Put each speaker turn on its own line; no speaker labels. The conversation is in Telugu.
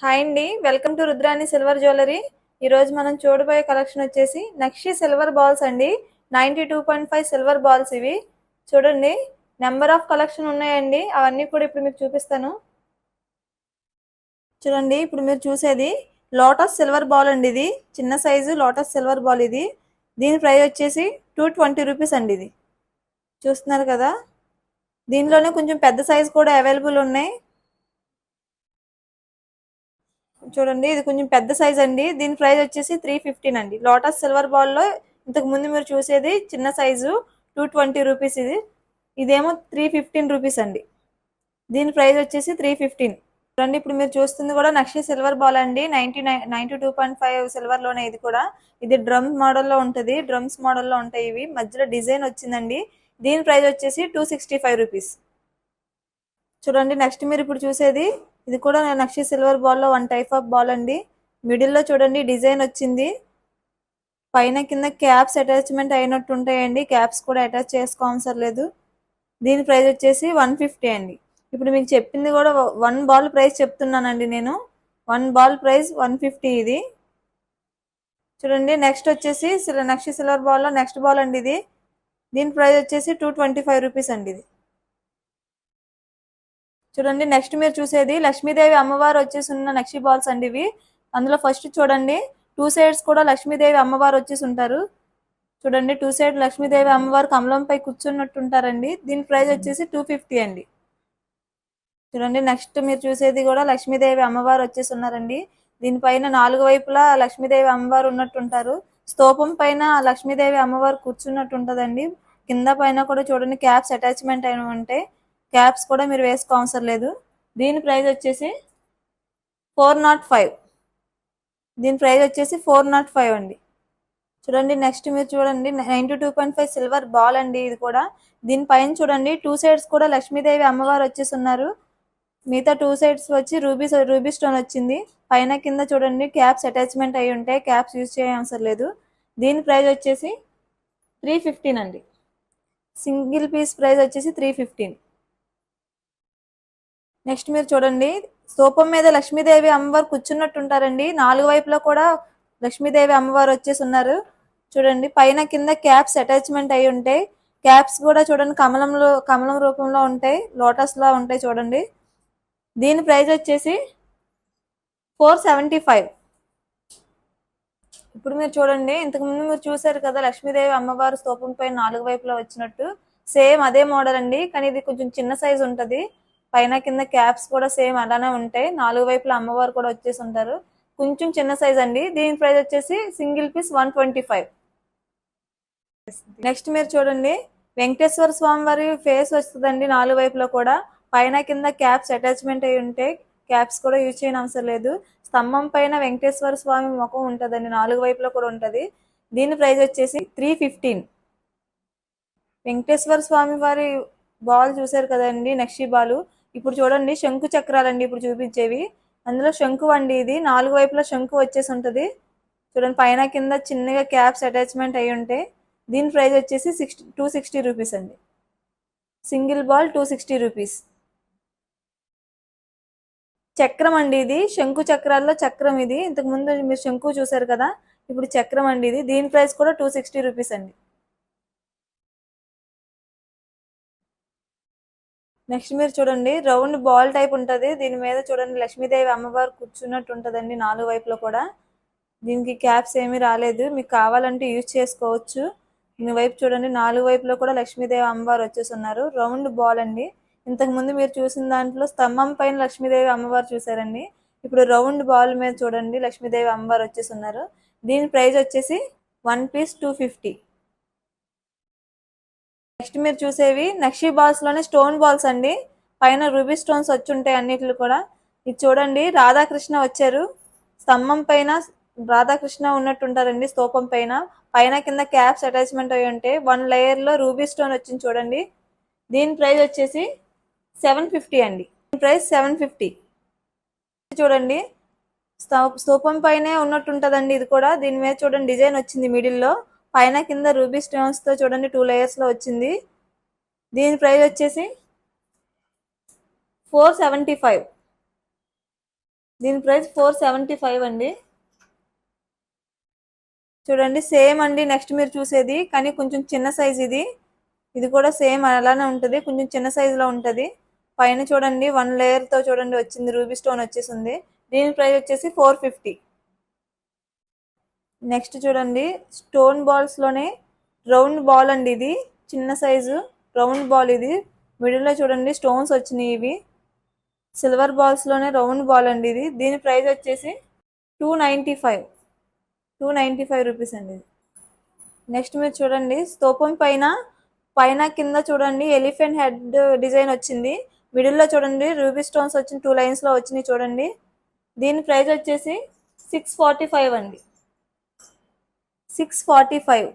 హాయ్ అండి, welcome to Rudrani silver jewellery. ఈరోజు మనం చూడబోయే కలెక్షన్ వచ్చేసి నక్షి సిల్వర్ బాల్స్ అండి. 92.5 సిల్వర్ బాల్స్ ఇవి. చూడండి, నెంబర్ ఆఫ్ కలెక్షన్ ఉన్నాయండి. అవన్నీ కూడా ఇప్పుడు మీకు చూపిస్తాను. చూడండి, ఇప్పుడు మీరు చూసేది లోటస్ సిల్వర్ బాల్ అండి. ఇది చిన్న సైజు లోటస్ సిల్వర్ బాల్. ఇది దీని ప్రైస్ వచ్చేసి 220 రూపీస్ అండి. ఇది చూస్తున్నారు కదా, దీనిలోనే కొంచెం పెద్ద సైజు కూడా అవైలబుల్ ఉన్నాయి. చూడండి, ఇది కొంచెం పెద్ద సైజ్ అండి. దీని ప్రైస్ వచ్చేసి 315 అండి. లోటస్ సిల్వర్ బాల్ లో ఇంతకు ముందు మీరు చూసేది చిన్న సైజు 220 రూపీస్. ఇదేమో 315 రూపీస్ అండి. దీని ప్రైస్ వచ్చేసి 315. చూడండి, ఇప్పుడు మీరు చూస్తుంది కూడా నక్షి సిల్వర్ బాల్ అండి. 92.5 సిల్వర్ లోనే ఇది కూడా. ఇది డ్రమ్ మోడల్లో ఉంటుంది. డ్రమ్స్ మోడల్లో ఉంటాయి ఇవి. మధ్యలో డిజైన్ వచ్చిందండి. దీని ప్రైస్ వచ్చేసి 265 రూపీస్. చూడండి, నెక్స్ట్ మీరు ఇప్పుడు చూసేది ఇది కూడా నక్షి సిల్వర్ బాల్ లో వన్ టైప్ ఆఫ్ బాల్ అండి. మిడిల్ లో చూడండి డిజైన్ వచ్చింది. పైన కింద క్యాప్స్ అటాచ్మెంట్ అయినట్టు ఉంటాయండి. క్యాప్స్ కూడా అటాచ్ చేసుకోవసరం లేదు. దీని ప్రైస్ వచ్చేసి 150 అండి. ఇప్పుడు మీకు చెప్పింది కూడా వన్ బాల్ ప్రైస్ చెప్తున్నానండి నేను. వన్ బాల్ ప్రైస్ 150 ఇది. చూడండి, నెక్స్ట్ వచ్చేసి నక్షి సిల్వర్ బాల్ లో నెక్స్ట్ బాల్ అండి ఇది. దీని ప్రైస్ వచ్చేసి 225 రూపీస్ అండి. ఇది చూడండి, నెక్స్ట్ మీరు చూసేది లక్ష్మీదేవి అమ్మవారు వచ్చేసి ఉన్న నక్షి బాల్స్ అండి ఇవి. అందులో ఫస్ట్ చూడండి, టూ సైడ్స్ కూడా లక్ష్మీదేవి అమ్మవారు వచ్చేసి ఉంటారు. చూడండి, టూ సైడ్ లక్ష్మీదేవి అమ్మవారు కమలంపై కూర్చున్నట్టు ఉంటారండి. దీని ప్రైస్ వచ్చేసి 250 అండి. చూడండి, నెక్స్ట్ మీరు చూసేది కూడా లక్ష్మీదేవి అమ్మవారు వచ్చేసి ఉన్నారండి. దీనిపైన నాలుగు వైపులా లక్ష్మీదేవి అమ్మవారు ఉన్నట్టు ఉంటారు. స్తూపం పైన లక్ష్మీదేవి అమ్మవారు కూర్చున్నట్టు ఉంటుందండి. కింద పైన కూడా చూడండి క్యాప్స్ అటాచ్మెంట్ అయిన ఉంటాయి. క్యాప్స్ కూడా మీరు వేసుకోవసరం లేదు. దీని ప్రైస్ వచ్చేసి 405. దీని ప్రైస్ వచ్చేసి 405 అండి. చూడండి, నెక్స్ట్ మీరు చూడండి 92.5 సిల్వర్ బాల్ అండి. ఇది కూడా దీనిపైన చూడండి టూ సైడ్స్ కూడా లక్ష్మీదేవి అమ్మవారు వచ్చేసి ఉన్నారు. మిగతా టూ సైడ్స్ వచ్చి రూబీ స్టోన్ వచ్చింది. పైన కింద చూడండి క్యాప్స్ అటాచ్మెంట్ అయి ఉంటాయి. క్యాప్స్ యూజ్ చేయవసరం లేదు. దీని ప్రైస్ వచ్చేసి 315 అండి. సింగిల్ పీస్ ప్రైస్ వచ్చేసి 315. నెక్స్ట్ మీరు చూడండి, స్తూపం మీద లక్ష్మీదేవి అమ్మవారు కూర్చున్నట్టు ఉంటారండి. నాలుగు వైపులా కూడా లక్ష్మీదేవి అమ్మవారు వచ్చేసి ఉన్నారు. చూడండి, పైన కింద క్యాప్స్ అటాచ్మెంట్ అయి ఉంటాయి. క్యాప్స్ కూడా చూడండి కమలం రూపంలో ఉంటాయి. లోటస్ లా ఉంటాయి చూడండి. దీని ప్రైస్ వచ్చేసి 475. ఇప్పుడు మీరు చూడండి, ఇంతకు ముందు మీరు చూసారు కదా లక్ష్మీదేవి అమ్మవారు స్తూపం పైన నాలుగు వైపులా వచ్చినట్టు. సేమ్ అదే మోడల్ అండి, కానీ ఇది కొంచెం చిన్న సైజ్ ఉంటుంది. పైన కింద క్యాప్స్ కూడా సేమ్ అలానే ఉంటాయి. నాలుగు వైపులా అమ్మవారు కూడా వచ్చేసి ఉంటారు. కొంచెం చిన్న సైజ్ అండి. దీని ప్రైస్ వచ్చేసి సింగిల్ పీస్ 125. నెక్స్ట్ మీరు చూడండి, వెంకటేశ్వర స్వామి వారి ఫేస్ వస్తుందండి. నాలుగు వైపులో కూడా పైన కింద క్యాప్స్ అటాచ్మెంట్ అయి ఉంటాయి. క్యాప్స్ కూడా యూజ్ చేయని అవసరం లేదు. స్తంభం పైన వెంకటేశ్వర స్వామి ముఖం ఉంటుందండి. నాలుగు వైపులో కూడా ఉంటుంది. దీని ప్రైస్ వచ్చేసి 315. వెంకటేశ్వర స్వామి వారి బాల్ చూసారు కదండి, నక్షి బాలు. ఇప్పుడు చూడండి శంకు చక్రాలండి ఇప్పుడు చూపించేవి. అందులో శంకు అండి. ఇది నాలుగు వైపులా శంకు వచ్చేసి ఉంటుంది. చూడండి, పైన కింద చిన్నగా క్యాప్స్ అటాచ్మెంట్ అయి ఉంటాయి. దీని ప్రైస్ వచ్చేసి 260 రూపీస్ అండి. Single ball 260 rupees. చక్రం అండి. ఇది శంకు చక్రాల్లో చక్రం. ఇది ఇంతకు ముందు మీరు శంకు చూసారు కదా, ఇప్పుడు చక్రం అండి ఇది. దీని ప్రైస్ కూడా 260 రూపీస్ అండి. నెక్స్ట్ మీరు చూడండి, రౌండ్ బాల్ టైప్ ఉంటుంది. దీని మీద చూడండి లక్ష్మీదేవి అమ్మవారు కూర్చున్నట్టు ఉంటుందండి. నాలుగు వైపులో కూడా దీనికి క్యాప్స్ ఏమీ రాలేదు. మీకు కావాలంటే యూజ్ చేసుకోవచ్చు. దీని వైపు చూడండి, నాలుగు వైపులో కూడా లక్ష్మీదేవి అమ్మవారు వచ్చేసి ఉన్నారు. రౌండ్ బాల్ అండి. ఇంతకు ముందు మీరు చూసిన దాంట్లో స్తంభం పైన లక్ష్మీదేవి అమ్మవారు చూసారండి. ఇప్పుడు రౌండ్ బాల్ మీద చూడండి లక్ష్మీదేవి అమ్మవారు వచ్చేసి ఉన్నారు. దీని ప్రైస్ వచ్చేసి 1 పీస్ 250. నెక్స్ట్ మీరు చూసేవి నక్షి బాల్స్ లోనే స్టోన్ బాల్స్ అండి. పైన రూబీ స్టోన్స్ వచ్చి ఉంటాయి అన్నిట్లు కూడా. ఇది చూడండి, రాధాకృష్ణ వచ్చారు. స్తంభం పైన రాధాకృష్ణ ఉన్నట్టు ఉంటారండి. స్తూపం పైన పైన కింద క్యాప్స్ అటాచ్మెంట్ అయి ఉంటాయి. వన్ లేయర్ లో రూబీ స్టోన్ వచ్చింది చూడండి. దీని ప్రైస్ వచ్చేసి 750 అండి. దీని ప్రైస్ 750. చూడండి, స్తూపం పైనే ఉన్నట్టు ఉంటుందండి ఇది కూడా. దీని మీద చూడండి డిజైన్ వచ్చింది మిడిల్లో. పైన కింద రూబీ స్టోన్స్ తో చూడండి 2 లేయర్స్ లో వచ్చింది. దీని ప్రైస్ వచ్చేసి 475. దీని ప్రైస్ 475 అండి. చూడండి సేమ్ అండి నెక్స్ట్ మీరు చూసేది, కానీ కొంచెం చిన్న సైజ్ ఇది. ఇది కూడా సేమ్ అలానే ఉంటుంది, కొంచెం చిన్న సైజులో ఉంటుంది. పైన చూడండి 1 లేయర్తో చూడండి వచ్చింది, రూబీ స్టోన్ వచ్చేసింది. దీని ప్రైస్ వచ్చేసి 450. నెక్స్ట్ చూడండి స్టోన్ బాల్స్లోనే రౌండ్ బాల్ అండి, ఇది చిన్న సైజు రౌండ్ బాల్. ఇది మిడిల్లో చూడండి స్టోన్స్ వచ్చినాయి. ఇవి సిల్వర్ బాల్స్లోనే రౌండ్ బాల్ అండి ఇది. దీని ప్రైస్ వచ్చేసి 295 రూపీస్ అండి. నెక్స్ట్ మీరు చూడండి స్తూపం పైన కింద చూడండి ఎలిఫెంట్ హెడ్ డిజైన్ వచ్చింది. మిడిల్లో చూడండి రూబీ స్టోన్స్ వచ్చిన 2 లైన్స్లో వచ్చినాయి చూడండి. దీని ప్రైస్ వచ్చేసి 645 అండి. 645.